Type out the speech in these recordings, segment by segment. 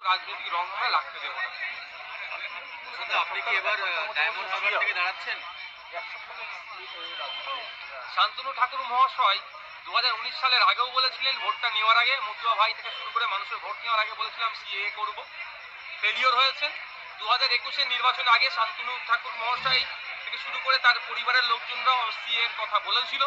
রাজনৈতিক রং আমরা লাগতে দেবো না। আপনি কি এবার ডায়মন্ড হারবার থেকে দাঁড়াচ্ছেন? শান্তনু ঠাকুর মহাশয় 2019 সালের আগেও বলেছিলেন, ভোটটা নেওয়ার আগে মতুয়া ভাই থেকে শুরু করে মানুষের ভোট নেওয়ার আগে বলেছিলাম সিএএ করব, ফেলিওর হয়েছেন। 2021-এর নির্বাচনের আগে শান্তনু ঠাকুর মহাশয় থেকে শুরু করে তার পরিবারের লোকজনরাও সিএএর কথা বলেছিল,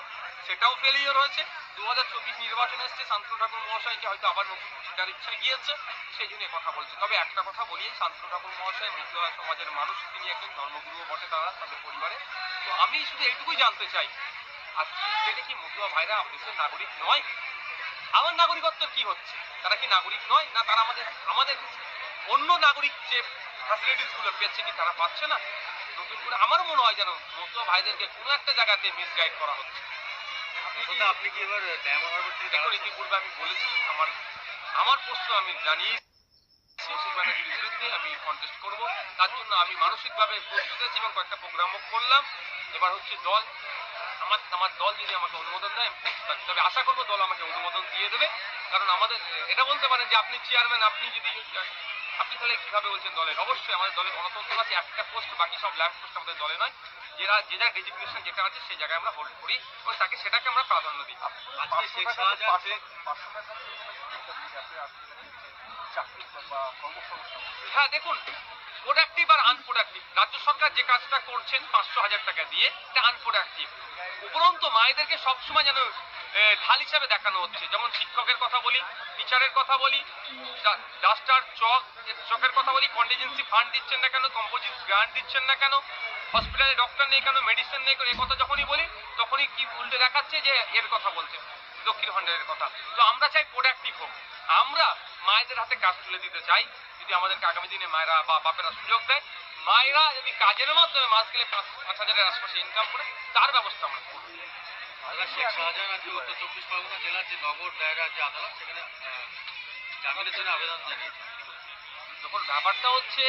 সেটাও ফেলিওর হয়েছে। 2024 নির্বাচন এসছে, শান্তনু ঠাকুর মহাশয়কে হয়তো আবার নতুন জিতার ইচ্ছা গিয়েছে, সেই জন্য কথা বলছে। তবে একটা কথা বলি, শান্তনু ঠাকুর মহাশয় মতুয়া সমাজের মানুষ, তিনি একজন ধর্মগুরুও বটে তারা তাদের পরিবারে। তো আমি শুধু এইটুকুই জানতে চাই, আজকের ডেটে কি মতুয়া ভাইরা দেশের নাগরিক নয়? আমার নাগরিকত্ব কি হচ্ছে? তারা কি নাগরিক নয়? না তারা আমাদের অন্য নাগরিক যে ফ্যাসিলিটিস গুলো পেয়েছে কি তারা পাচ্ছে না? নতুন করে আমার মনে হয় যেন মতুয়া ভাইদেরকে কোনো একটা জায়গাতে মিসগাইড করা হচ্ছে। আপনি কি এবার ডায়মন্ড হারবার থেকে দেখুন, ইতিপূর্বে আমি বলেছি আমার প্রশ্ন আমি জানিয়ে কৌশিক ব্যানার্জির বিরুদ্ধে আমি কন্টেস্ট করব। তার জন্য আমি মানসিকভাবে প্রস্তুত আছি এবং কয়েকটা প্রোগ্রামও করলাম। এবার হচ্ছে দল, আমার দল যদি আমাকে অনুমোদন দেয় আমি প্রস্তুত আছি। তবে আশা করবো দল আমাকে অনুমোদন দিয়ে দেবে, কারণ আমাদের এটা বলতে পারেন যে আপনি চেয়ারম্যান, আপনি তাহলে কিভাবে বলছেন দলের? অবশ্যই আমাদের দলে গণতন্ত্র আছে, একটা পোস্ট, বাকি সব ল্যাম্প পোস্ট আমাদের দলে নয়। যে যার ডেজিগনেশন যেটা আছে সেই জায়গায় আমরা হোল্ড করি এবং সেটাকে আমরা প্রাধান্য দিই। আজকে শেখ শাহজাহান হ্যাঁ দেখুন, প্রোডাক্টিভ আর আনপ্রোডাক্টিভ, রাজ্য সরকার যে কাজটা করছেন 500,000 টাকা দিয়ে, এটা আনপ্রোডাক্টিভ। উপরন্ত মায়েদেরকে সবসময় যেন ঢাল হিসাবে দেখানো হচ্ছে। যেমন শিক্ষকের কথা বলি, টিচারের কথা বলি, ডাস্টার চকের কথা বলি, কন্টিজেন্সি ফান্ড দিচ্ছেন না কেন, কম্পোজিট গ্রান্ট দিচ্ছেন না কেন, হসপিটালে ডক্টর নেই কেন, মেডিসিন নেই কেন, এই কথা যখনই বলি তখনই কি উল্টে দেখাচ্ছে যে এর কথা বলছে, লক্ষ্মীর ভান্ডারের কথা। তো আমরা চাই প্রোডাক্টিভ হোক, আমরা মায়েদের হাতে কাজ তুলে দিতে চাই। যদি আমাদেরকে আগামী দিনে মায়েরা বা বাপেরা সুযোগ দেয়, মায়েরা যদি কাজের মাধ্যমে মাস গেলে 5,000-এর আশপাশে ইনকাম করে, তার ব্যবস্থা আমরা করব। শেখ শাহজাহান আজকে উত্তর 24 পরগনা জেলার যে নগর দায়রা যে আদালত, সেখানে জামিনের জন্য আবেদন জানিয়েছে। যখন ব্যাপারটা হচ্ছে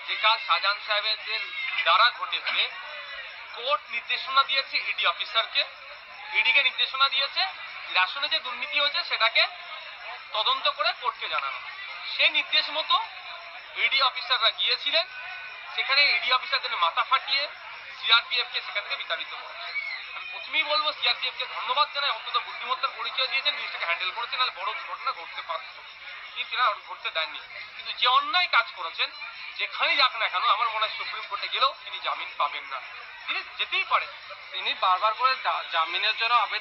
যে কাজ শাহজাহান সাহেবদের দ্বারা ঘটেছে, কোর্ট নির্দেশনা দিয়েছে ইডি অফিসারকে, ইডিকে নির্দেশনা দিয়েছে রেশনে যে দুর্নীতি হয়েছে সেটাকে তদন্ত করে কোর্টকে জানানো। সেই নির্দেশ মতো ইডি অফিসাররা গিয়েছিলেন, সেখানে ইডি অফিসারদের মাথা ফাটিয়ে সিআরপিএফ কে সেখান থেকে বিতাড়িত করেছে। আমি প্রথমেই বলবো সিআরপিএফ কে ধন্যবাদ জানাই, অন্তত বুদ্ধিমত্তার পরিচয় দিয়েছেন, জিনিসটাকে হ্যান্ডেল করেছেন, নাহলে বড় ঘটনা ঘটতে পারত, কিন্তু এরা ঘটতে দেননি। কিন্তু যে অন্যায় কাজ করেছেন, যেখানেই যাক না কেন, আমার মনে হয় সুপ্রিম কোর্টে গেলেও তিনি জামিন পাবেন না। তিনি যেতেই পারে, তিনি বারবার করে জামিনের জন্য আবেদন